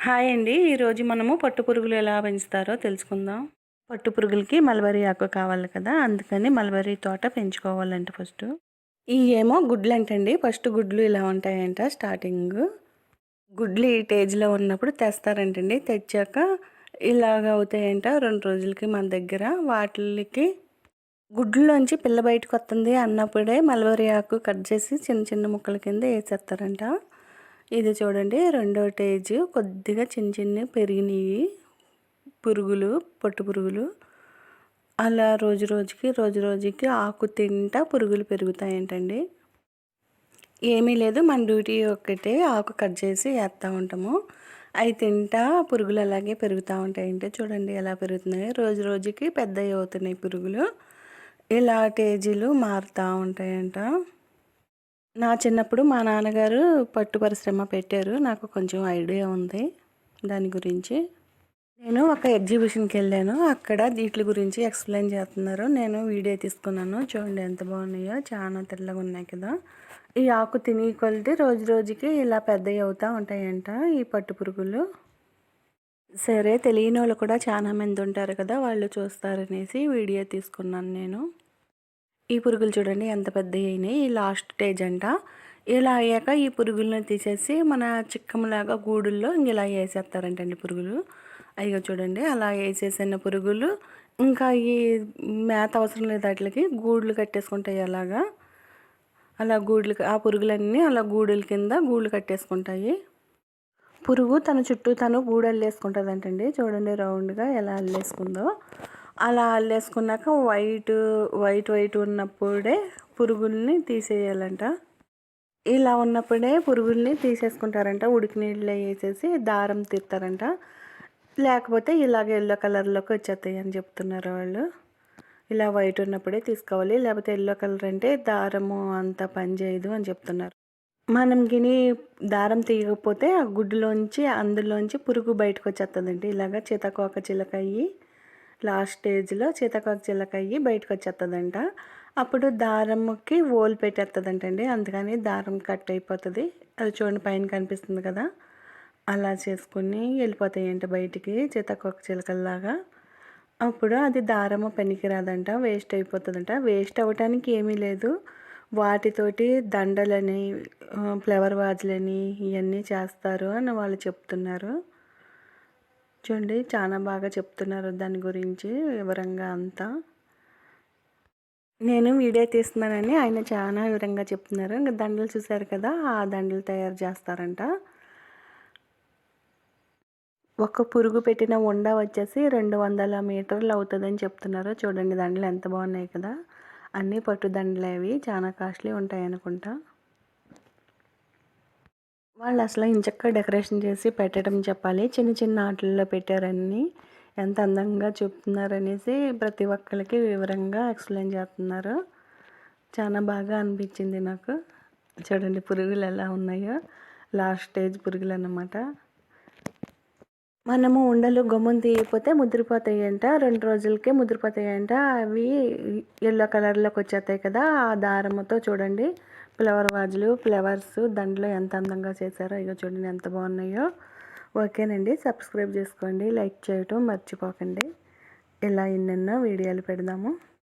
Hi అండి. ఈరోజు మనము పట్టుపురుగులు ఎలా పెంచుతారో తెలుసుకుందాం. పట్టుపురుగులకి మల్బరీ ఆకు కావాలి కదా, అందుకని మల్బరీ తోట పెంచుకోవాలంట ఫస్ట్. ఏమో గుడ్లంటండి. ఫస్ట్ గుడ్లు ఇలా ఉంటాయంట. స్టార్టింగ్ గుడ్లు ఈ స్టేజ్లో ఉన్నప్పుడు తెస్తారంటండి. తెచ్చాక ఇలాగ అవుతాయంట 2 రోజులకి మన దగ్గర. వాటికి గుడ్లోంచి పిల్ల బయటకు వస్తుంది అన్నప్పుడే మల్బరీ ఆకు కట్ చేసి చిన్న చిన్న ముక్కల కింద వేసేస్తారంట. ఇది చూడండి, రెండో స్టేజ్. కొద్దిగా చిన్న చిన్న పెరిగినాయి పురుగులు, పొట్టు పురుగులు. అలా రోజు రోజుకి ఆకు తింటా పురుగులు పెరుగుతాయంటండి. ఏమీ లేదు, మన డ్యూటీ ఒక్కటే ఆకు కట్ చేసి వేస్తూ ఉంటాము. అవి తింటా పురుగులు అలాగే పెరుగుతూ ఉంటాయంటే చూడండి ఎలా పెరుగుతున్నాయి. రోజు రోజుకి పెద్దవి అవుతున్నాయి పురుగులు. ఇలా స్టేజీలు మారుతూ ఉంటాయంట. నా చిన్నప్పుడు మా నాన్నగారు పట్టు పరిశ్రమ పెట్టారు. నాకు కొంచెం ఐడియా ఉంది దాని గురించి. నేను ఒక ఎగ్జిబిషన్కి వెళ్ళాను. అక్కడ వీటి గురించి ఎక్స్ప్లెయిన్ చేస్తున్నారు. నేను వీడియో తీసుకున్నాను. చూడండి ఎంత బాగున్నాయో, చాలా తెల్లగా ఉన్నాయి కదా. ఈ ఆకు తిని కొలిది రోజు రోజుకి ఇలా పెద్దవి అవుతూ ఉంటాయంట ఈ పట్టు పురుగులు. సరే, తెలియని వాళ్ళు కూడా చాలా మంది ఉంటారు కదా, వాళ్ళు చూస్తారనేసి వీడియో తీసుకున్నాను నేను. ఈ పురుగులు చూడండి ఎంత పెద్దవి అయినాయి. ఈ లాస్ట్ స్టేజ్ అంట. ఇలా అయ్యాక ఈ పురుగులను తీసేసి మన చిక్కములాగా గూడుల్లో ఇలా వేసేస్తారంటండి పురుగులు. అయ్యో చూడండి, అలా వేసేసిన పురుగులు ఇంకా ఈ మేత అవసరం లేదు, వాటికి గూడులు కట్టేసుకుంటాయి. అలా గూడులు, ఆ పురుగులన్నీ అలా గూడుల కింద గూళ్ళు కట్టేసుకుంటాయి. పురుగు తన చుట్టూ తను గూడు అల్లేసుకుంటుందంటండి. చూడండి రౌండ్గా ఎలా అల్లేసుకుందో. అలా అల్లేసుకున్నాక వైట్ ఉన్నప్పుడే పురుగుల్ని తీసేయాలంట. ఇలా ఉన్నప్పుడే పురుగుల్ని తీసేసుకుంటారంట. ఉడికి నీళ్ళు వేసేసి దారం తీస్తారంట. లేకపోతే ఇలాగ ఎల్లో కలర్లోకి వచ్చేస్తాయి అని చెప్తున్నారు వాళ్ళు. ఇలా వైట్ ఉన్నప్పుడే తీసుకోవాలి, లేకపోతే ఎల్లో కలర్ అంటే దారము అంత పని చేయదు అని చెప్తున్నారు. మనం దారం తీయకపోతే ఆ గుడ్డులోంచి అందులోంచి పురుగు బయటకు వచ్చేస్తుందండి. ఇలాగ సీతాకోక చిలక అయ్యి లాస్ట్ స్టేజ్లో సీతాకోక చిలక అయ్యి బయటకు వచ్చేస్తుందంట. అప్పుడు దారంకి ఓలు పెట్టేస్తుందంటండి. అందుకని దారం కట్ అయిపోతుంది. అది చూడండి పైన కనిపిస్తుంది కదా, అలా చేసుకుని వెళ్ళిపోతాయంట బయటికి సీతాకోక చిలకల్లాగా. అప్పుడు అది దారము పనికిరాదంట, వేస్ట్ అయిపోతుందంట. వేస్ట్ అవ్వటానికి ఏమీ లేదు, వాటితోటి దండలని, ఫ్లవర్ వాజ్లని ఇవన్నీ చేస్తారు అని వాళ్ళు చెప్తున్నారు. చూడండి చాలా బాగా చెప్తున్నారు దాని గురించి వివరంగా అంతా. నేను వీడియో తీస్తున్నానని ఆయన చాలా వివరంగా చెప్తున్నారు. ఇంకా దండలు చూశారు కదా, ఆ దండలు తయారు చేస్తారంట. ఒక పురుగు పెట్టిన ఉండ వచ్చేసి 200 మీటర్లు అవుతుందని చెప్తున్నారు. చూడండి దండలు ఎంత బాగున్నాయి కదా. అన్నీ పట్టు దండలు, అవి చాలా కాస్ట్లీ ఉంటాయి అనుకుంటా. వాళ్ళు అసలు ఇంచక్క డెకరేషన్ చేసి పెట్టడం చెప్పాలి. చిన్న చిన్న ఆటల్లో పెట్టారని ఎంత అందంగా చెప్తున్నారనేసి ప్రతి ఒక్కరికి వివరంగా ఎక్స్ప్లెయిన్ చేస్తున్నారు. చాలా బాగా అనిపించింది నాకు. చూడండి పురుగులు ఎలా ఉన్నాయో, లాస్ట్ స్టేజ్ పురుగులు అన్నమాట. మనము ఉండలు గమ్మున తీయకపోతే ముదిరిపోతాయంట. 2 రోజులకే ముదిరిపోతాయంట. అవి ఎల్లో కలర్లోకి వచ్చేస్తాయి కదా. ఆ దారముతో చూడండి ఫ్లవర్ వాజులు, ఫ్లవర్స్ దండలు ఎంత అందంగా చేశారో. ఇగో చూడండి ఎంత బాగున్నాయో. ఓకేనండి, సబ్స్క్రైబ్ చేసుకోండి, లైక్ చేయటం మర్చిపోకండి. ఇలా ఎన్నెన్నో వీడియోలు పెడదాము.